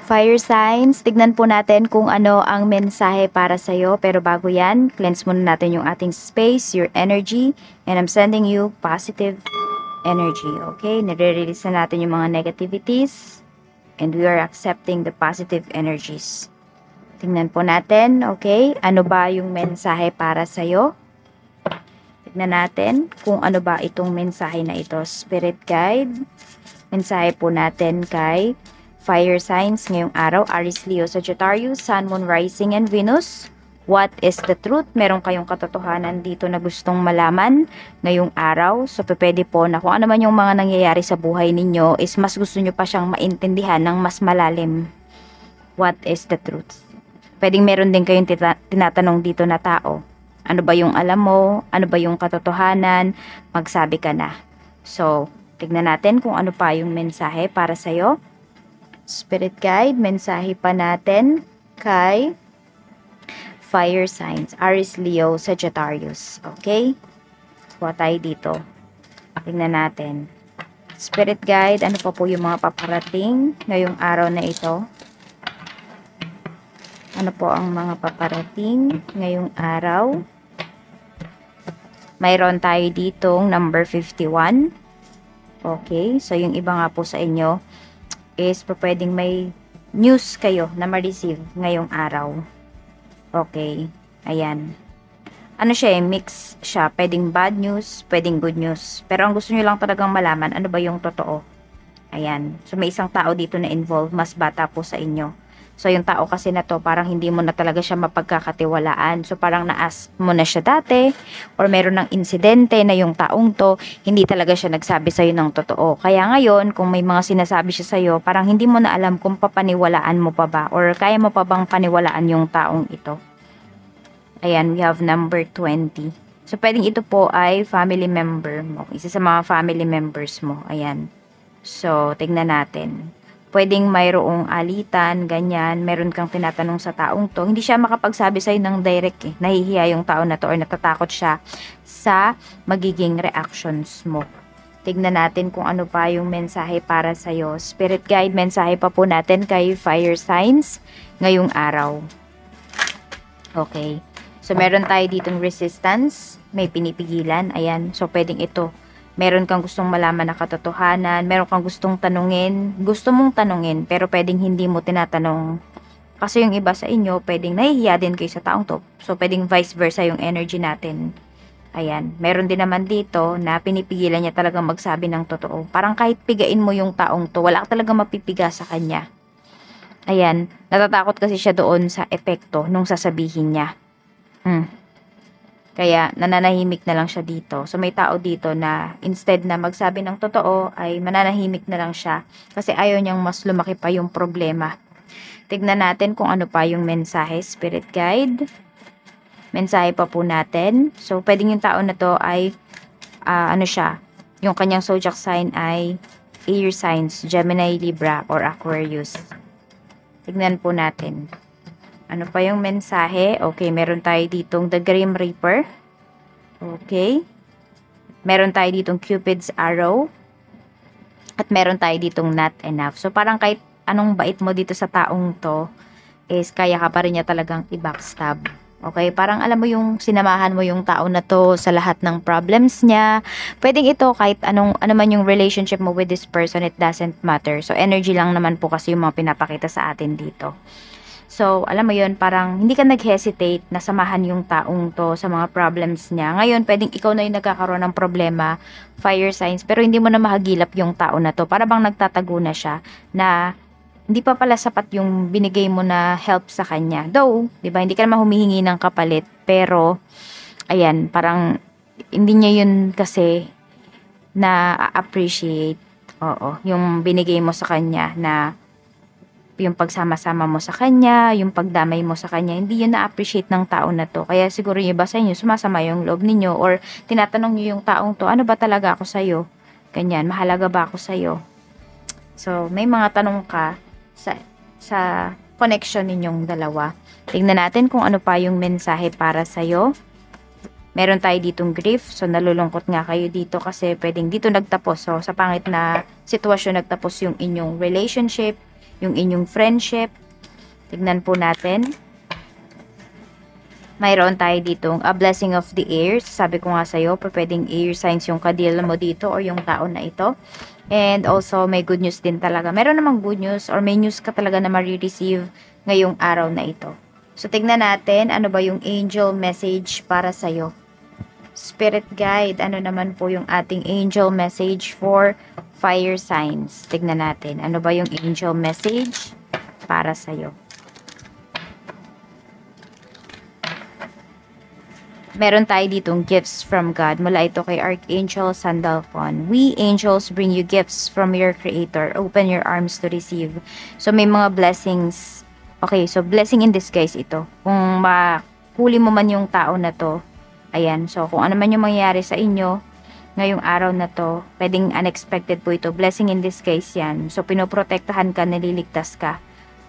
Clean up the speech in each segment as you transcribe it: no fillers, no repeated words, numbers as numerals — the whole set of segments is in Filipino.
Fire signs, tignan po natin kung ano ang mensahe para sa'yo. Pero bago yan, cleanse muna natin yung ating space, your energy. And I'm sending you positive energy, okay? Nire-release na natin yung mga negativities. And we are accepting the positive energies. Tingnan po natin, okay? Ano ba yung mensahe para sa'yo? Tignan natin kung ano ba itong mensahe na ito. Spirit guide. Mensahe po natin kay fire signs ngayong araw, Aries, Leo, Sagittarius, Sun, Moon, Rising, and Venus. What is the truth? Meron kayong katotohanan dito na gustong malaman ngayong araw. So, pwede po na kung ano man yung mga nangyayari sa buhay ninyo is mas gusto nyo pa siyang maintindihan ng mas malalim. What is the truth? Pwedeng meron din kayong tinatanong dito na tao. Ano ba yung alam mo? Ano ba yung katotohanan? Magsabi ka na. So, tignan natin kung ano pa yung mensahe para sa'yo. Spirit guide, mensahe pa natin kay fire signs, Aries, Leo, Sagittarius. Okay? Kuha tayo dito. Tingnan natin. Spirit guide, ano pa po yung mga paparating ngayong araw na ito? Ano po ang mga paparating ngayong araw? Mayroon tayo ditong number 51. Okay? So, yung iba nga po sa inyo is pwedeng may news kayo na ma-receive ngayong araw. Okay. Ayan. Ano siya mix siya. Pwedeng bad news, pwedeng good news. Pero ang gusto nyo lang talagang malaman, ano ba yung totoo. Ayan. So, may isang tao dito na involved, mas bata po sa inyo. So, yung tao kasi na to, parang hindi mo na talaga siya mapagkakatiwalaan. So, parang na-ask mo na siya dati, or meron ng insidente na yung taong to, hindi talaga siya nagsabi sa'yo ng totoo. Kaya ngayon, kung may mga sinasabi siya sa'yo, parang hindi mo na alam kung papaniwalaan mo pa ba, or kaya mo pa bang paniwalaan yung taong ito. Ayan, we have number 20. So, pwedeng ito po ay family member mo. Isa sa mga family members mo. Ayan. So, tignan natin. Pwedeng mayroong alitan, ganyan, meron kang tinatanong sa taong to. Hindi siya makapagsabi sa'yo ng direct eh. Nahihiya yung tao na to or natatakot siya sa magiging reactions mo. Tignan natin kung ano pa yung mensahe para sa'yo. Spirit guide, mensahe pa po natin kay fire signs ngayong araw. Okay. So, meron tayo ditong resistance. May pinipigilan. Ayan. So, pwedeng ito. Meron kang gustong malaman na katotohanan, meron kang gustong tanungin, gusto mong tanungin, pero pwedeng hindi mo tinatanong. Kasi yung iba sa inyo, pwedeng nahihiya din kayo sa taong to. So, pwedeng vice versa yung energy natin. Ayan. Meron din naman dito na pinipigilan niya talagang magsabi ng totoo. Parang kahit pigain mo yung taong to, wala ka talagang mapipiga sa kanya. Ayan. Natatakot kasi siya doon sa epekto nung sasabihin niya. Kaya, nananahimik na lang siya dito. So, may tao dito na instead na magsabi ng totoo, ay mananahimik na lang siya. Kasi ayaw niyang mas lumaki pa yung problema. Tignan natin kung ano pa yung mensahe, spirit guide. Mensahe pa po natin. So, pwedeng yung tao na to ay, ano siya, yung kanyang zodiac sign ay air signs, Gemini, Libra, or Aquarius. Tignan po natin. Ano pa yung mensahe? Okay, meron tayo ditong The Grim Reaper. Okay. Meron tayo ditong Cupid's Arrow. At meron tayo ditong Not Enough. So, parang kahit anong bait mo dito sa taong to, is kaya ka pa rin niya talagang i-backstab. Okay, parang alam mo yung sinamahan mo yung tao na to sa lahat ng problems niya. Pwedeng ito kahit ano man yung relationship mo with this person, it doesn't matter. So, energy lang naman po kasi yung mga pinapakita sa atin dito. So, alam mo yun, parang hindi ka nag-hesitate na samahan yung taong to sa mga problems niya. Ngayon, pwedeng ikaw na yung nagkakaroon ng problema, fire signs, pero hindi mo na mahagilap yung tao na to. Para bang nagtatago na siya na hindi pa pala sapat yung binigay mo na help sa kanya. Though, di ba, hindi ka naman humihingi ng kapalit, pero, ayan, parang hindi niya yun kasi na-appreciate. Oo, yung binigay mo sa kanya na yung pagsama-sama mo sa kanya, yung pagdamay mo sa kanya, hindi yun na-appreciate ng tao na to. Kaya siguro yung iba sa inyo, sumasama yung loob ninyo or tinatanong nyo yung taong to, ano ba talaga ako sa'yo? Ganyan, mahalaga ba ako sa'yo? So, may mga tanong ka sa connection ninyong dalawa. Tingnan natin kung ano pa yung mensahe para sa'yo. Meron tayo ditong grief. So, nalulungkot nga kayo dito kasi pwedeng dito nagtapos. So, sa pangit na sitwasyon nagtapos yung inyong relationship, yung inyong friendship. Tignan po natin. Mayroon tayo ditong a blessing of the air. Sabi ko nga sa'yo, pwedeng air signs yung kadila mo dito or yung taon na ito. And also, may good news din talaga. Meron namang good news or may news ka talaga na ma-receive ngayong araw na ito. So, tignan natin, ano ba yung angel message para sa'yo? Spirit guide, ano naman po yung ating angel message for fire signs? Tignan natin, ano ba yung angel message para sa'yo? Meron tayo ditong gifts from God. Mula ito kay Archangel Sandalphon. We angels bring you gifts from your Creator. Open your arms to receive. So, may mga blessings. Okay, so blessing in disguise ito. Kung mahuli mo man yung tao na to, ayan. So, kung ano man yung mangyayari sa inyo, ngayong araw na to, pwedeng unexpected po ito. Blessing in disguise yan. So, pinoprotektahan ka, nililigtas ka.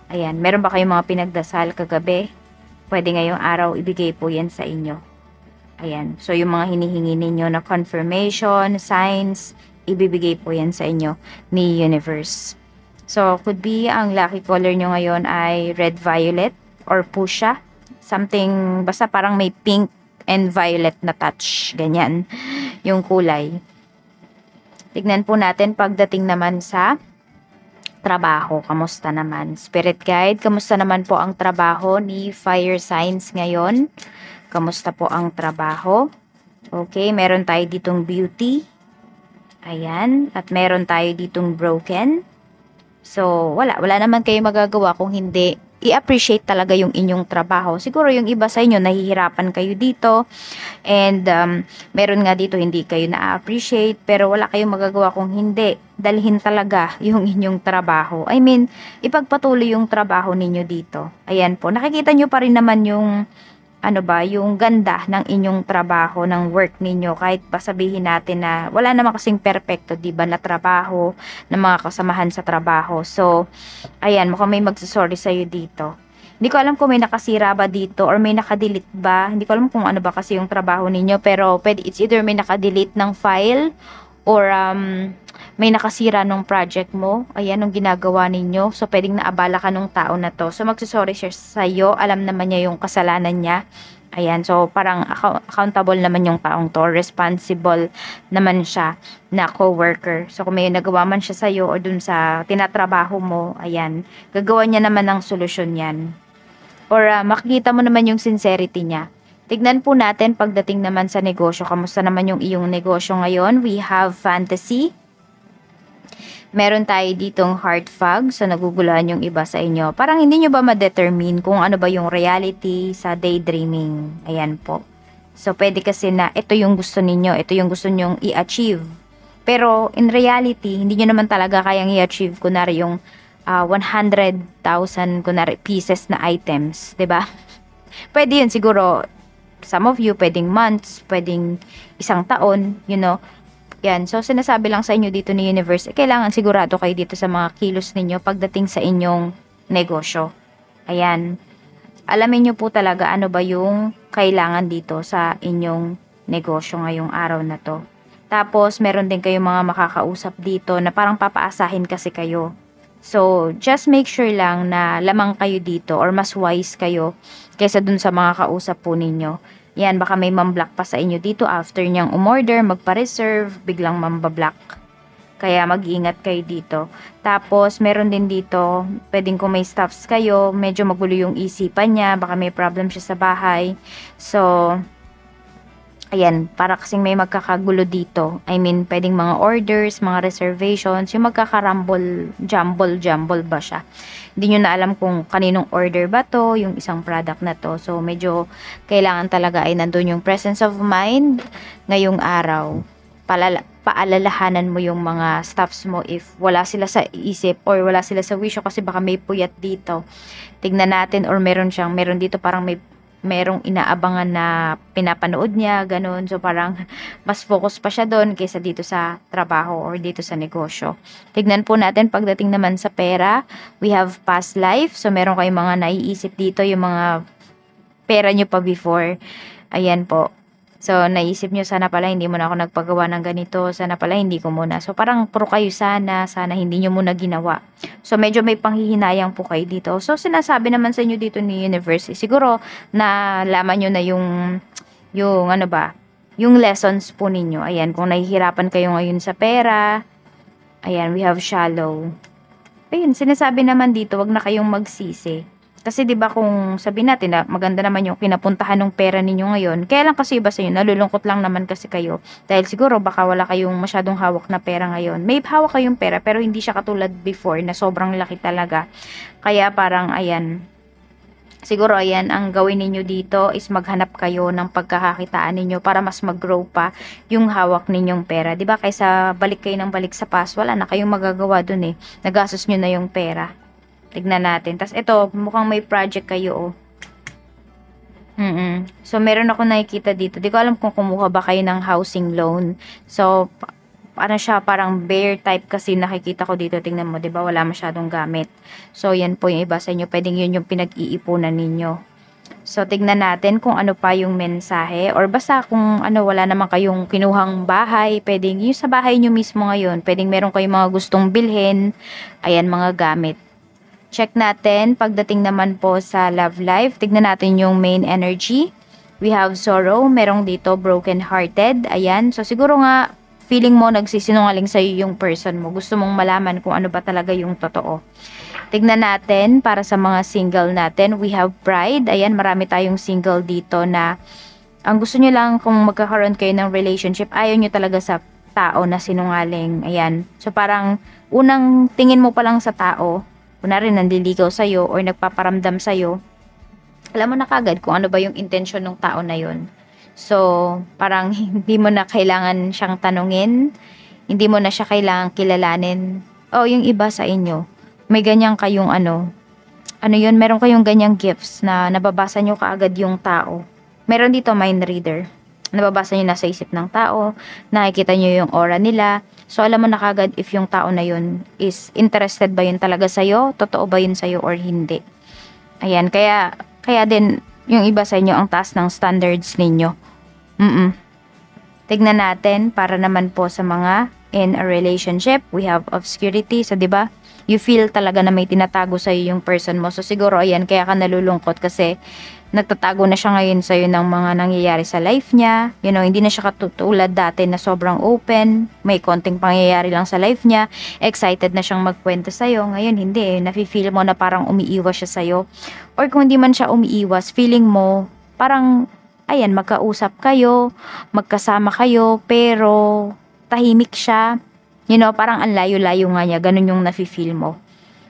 Ayan. Meron ba kayong mga pinagdasal kagabi? Pwede ngayong araw, ibigay po yan sa inyo. Ayan. So, yung mga hinihingi ninyo na confirmation, signs, ibibigay po yan sa inyo ni Universe. So, could be ang lucky color nyo ngayon ay red violet or fuchsia. Something, basta parang may pink and violet na touch. Ganyan yung kulay. Tignan po natin pagdating naman sa trabaho. Kamusta naman? Spirit guide, kamusta naman po ang trabaho ni fire signs ngayon? Kamusta po ang trabaho? Okay, meron tayo ditong beauty. Ayan. At meron tayo ditong broken. So, wala naman kayo magagawa kung hindi i-appreciate talaga yung inyong trabaho. Siguro yung iba sa inyo, nahihirapan kayo dito. And, meron nga dito, hindi kayo na-appreciate. Pero wala kayong magagawa kung hindi dalhin talaga yung inyong trabaho. I mean, ipagpatuloy yung trabaho ninyo dito. Ayan po. Nakikita nyo pa rin naman yung yung ganda ng inyong trabaho, ng work ninyo, kahit pa sabihin natin na wala naman kasing perfecto, diba, na trabaho, ng mga kasamahan sa trabaho. So, ayan, mukhang may magsasorry sa'yo dito. Hindi ko alam kung may nakasira ba dito or may nakadelete ba. Hindi ko alam kung ano ba kasi yung trabaho ninyo, pero pwede, it's either may nakadelete ng file or may nakasira nung project mo. Ayan, nung ginagawa ninyo. So, pwedeng naabala ka nung tao na to. So, magsasorry siya sa'yo. Alam naman niya yung kasalanan niya. Ayan, so parang accountable naman yung taong to. Responsible naman siya na co-worker. So, kung may nagawa man siya sa'yo o dun sa tinatrabaho mo, ayan, gagawa niya naman ng solusyon yan. Or makikita mo naman yung sincerity niya. Tignan po natin pagdating naman sa negosyo. Kamusta naman yung iyong negosyo ngayon? We have fantasy. Meron tayo ditong heart fog. So, naguguluhan yung iba sa inyo. Parang hindi nyo ba ma-determine kung ano ba yung reality sa daydreaming? Ayan po. So, pwede kasi na ito yung gusto ninyo. Ito yung gusto nyong i-achieve. Pero, in reality, hindi nyo naman talaga kayang i-achieve. Kunwari yung 100,000 kunwari pieces na items. 'Di ba? Pwede yun siguro. Some of you, pwedeng months, pwedeng isang taon, you know. Yan. So, sinasabi lang sa inyo dito ni Universe, kailangan sigurado kayo dito sa mga kilos ninyo pagdating sa inyong negosyo. Ayan. Alamin nyo po talaga ano ba yung kailangan dito sa inyong negosyo ngayong araw na to. Tapos, meron din kayong mga makakausap dito na parang papaasahin kasi kayo. So, just make sure lang na lamang kayo dito or mas wise kayo kaysa dun sa mga kausap po ninyo. Yan, baka may mamblock pa sa inyo dito after niyang umorder, magpa-reserve, biglang mambablock. Kaya mag-iingat kayo dito. Tapos, meron din dito, pwedeng kung may staffs kayo, medyo magulo yung isipan niya, baka may problem siya sa bahay. So, ayan, para kasing may magkakagulo dito. I mean, pwedeng mga orders, mga reservations, yung magkakarumble, jumble ba siya. Hindi nyo na alam kung kaninong order ba to, yung isang product na to. So, medyo kailangan talaga ay nandun yung presence of mind ngayong araw. Paalalahanan mo yung mga staffs mo if wala sila sa isip or wala sila sa wisyo kasi baka may puyat dito. Tignan natin or meron dito parang merong inaabangan na pinapanood niya, ganun. So, parang mas focus pa siya doon kaysa dito sa trabaho or dito sa negosyo. Tignan po natin pagdating naman sa pera. We have past life. So, meron kayong mga naiisip dito, yung mga pera nyo pa before. Ayan po. So, naisip nyo, sana pala hindi muna ako nagpagawa ng ganito, sana pala hindi ko muna. So, parang puro kayo sana hindi nyo muna ginawa. So, medyo may panghihinayang po kayo dito. So, sinasabi naman sa inyo dito ni Universe, siguro na laman nyo na yung ano ba, yung lessons po ninyo. Ayan, kung nahihirapan kayo ngayon sa pera, ayan, we have shallow. Ayun, sinasabi naman dito, wag na kayong magsisi. Kasi 'di ba kung sabihin natin na maganda naman yung kinapuntahan ng pera ninyo ngayon, kaya lang kasi iba sa inyo, nalulungkot lang naman kasi kayo. Dahil siguro baka wala kayong masyadong hawak na pera ngayon. May hawak kayong pera pero hindi siya katulad before na sobrang laki talaga. Kaya parang ayan, siguro ayan, ang gawin ninyo dito is maghanap kayo ng pagkakakitaan ninyo para mas mag-grow pa yung hawak ninyong pera. 'Di ba? Kaysa balik kayo ng balik sa past, wala na kayong magagawa dun eh. Nagastos nyo na yung pera. Tignan natin. Tapos ito, mukhang may project kayo, oh. So, meron ako nakikita dito. Di ko alam kung kumuha ba kayo ng housing loan. So, ano siya, parang bear type kasi nakikita ko dito. Tingnan mo, di ba? Wala masyadong gamit. So, yan po yung iba sa inyo. Pwedeng yun yung pinag-iipunan ninyo. So, tignan natin kung ano pa yung mensahe. Or basta kung ano, wala naman kayong kinuhang bahay. Pwedeng yung sa bahay nyo mismo ngayon. Pwedeng meron kayong mga gustong bilhin. Ayan, mga gamit. Check natin, pagdating naman po sa love life, tignan natin yung main energy. We have sorrow, merong dito broken-hearted, ayan. So siguro nga, feeling mo nagsisinungaling sa'yo yung person mo. Gusto mong malaman kung ano ba talaga yung totoo. Tignan natin, para sa mga single natin, we have pride. Ayan, marami tayong single dito na ang gusto nyo lang kung magkakaroon kayo ng relationship, ayaw nyo talaga sa tao na sinungaling. Ayan. So parang unang tingin mo pa lang sa tao, kunwari nandiligaw sa'yo or nagpaparamdam sa'yo, alam mo na kagad kung ano ba yung intention ng tao na yun. So, parang hindi mo na kailangan siyang tanungin, hindi mo na siya kailangan kilalanin. O, yung iba sa inyo, may ganyan kayong ano yun, meron kayong ganyang gifts na nababasa nyo kaagad yung tao. Meron dito mind reader. Nababasa nyo na sa isip ng tao, nakikita nyo yung aura nila. So, alam mo na kagad if yung tao na yun is interested ba yun talaga sa'yo, totoo ba yun sa'yo or hindi. Ayan, kaya din yung iba sa inyo ang taas ng standards ninyo. Tignan natin para naman po sa mga in a relationship, we have obscurity. So, 'di ba? You feel talaga na may tinatago sa iyo yung person mo. So, siguro ayan, kaya ka nalulungkot kasi nagtatago na siya ngayon sa iyo ng mga nangyayari sa life niya. You know, hindi na siya katulad dati na sobrang open, may konting pangyayari lang sa life niya, excited na siyang magkwento sa iyo. Ngayon hindi eh, nafi-feel mo na parang umiiwas siya sa iyo. Or kung hindi man siya umiiwas, feeling mo parang ayan, magkausap kayo, magkasama kayo, pero tahimik siya. You know, parang ang layo-layo nga niya. Ganun yung nafe-feel mo.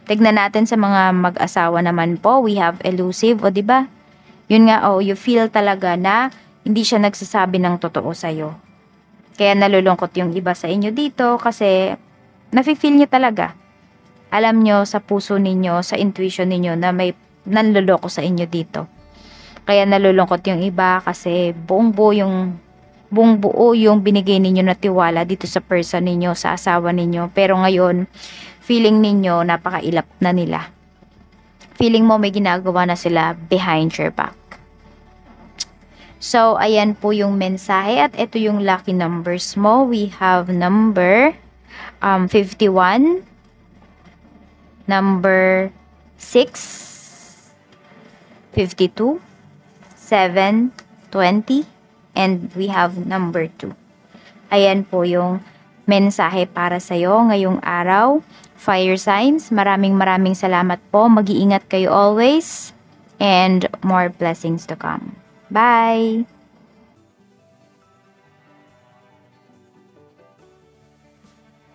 Tignan natin sa mga mag-asawa naman po. We have elusive. O, diba? Yun nga, you feel talaga na hindi siya nagsasabi ng totoo sa'yo. Kaya nalulungkot yung iba sa inyo dito kasi nafe-feel niyo talaga. Alam nyo sa puso ninyo, sa intuition ninyo na may nanloloko sa inyo dito. Kaya nalulungkot yung iba kasi buong buo yung binigay ninyo na tiwala dito sa person ninyo, sa asawa ninyo. Pero ngayon, feeling ninyo napakailap na nila. Feeling mo may ginagawa na sila behind your back. So, ayan po yung mensahe at ito yung lucky numbers mo. We have number 51, number 6, 52, 7, 20, and we have number 2. Ayan po yung mensahe para sa'yo ngayong araw. Fire signs, maraming salamat po. Mag-iingat kayo always. And more blessings to come. Bye!